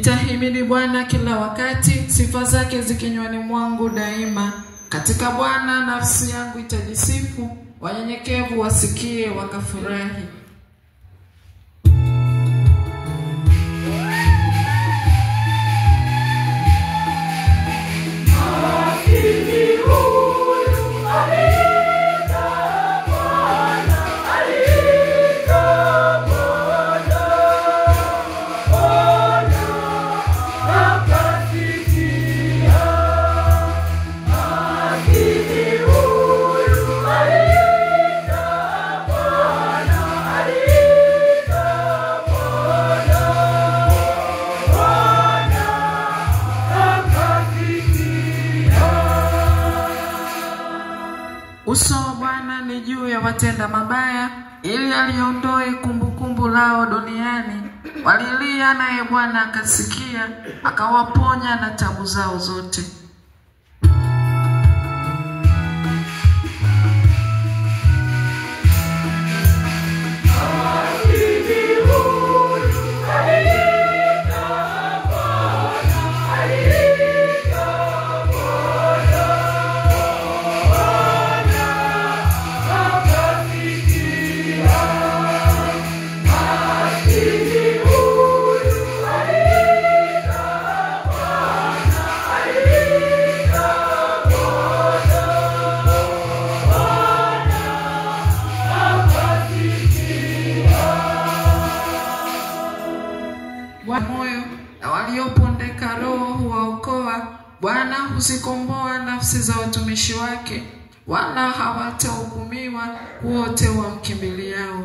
Nitahimidi Bwana kila wakati, sifa zake zikinywani mwangu daima. Katika Bwana nafsi yangu itajisifu, wanyenyekevu wasikie wakafurahi. Uso wa Bwana ni juu ya watenda mabaya, ili aliondoe kumbukumbu lao duniani. Walilia naye Bwana akasikia, akawaponya na tabu zao zote. Moyo na waliopondeka roho huwaokoa. Bwana huzikomboa nafsi za watumishi wake, wala hawatahukumiwa wote wamkimbiliao.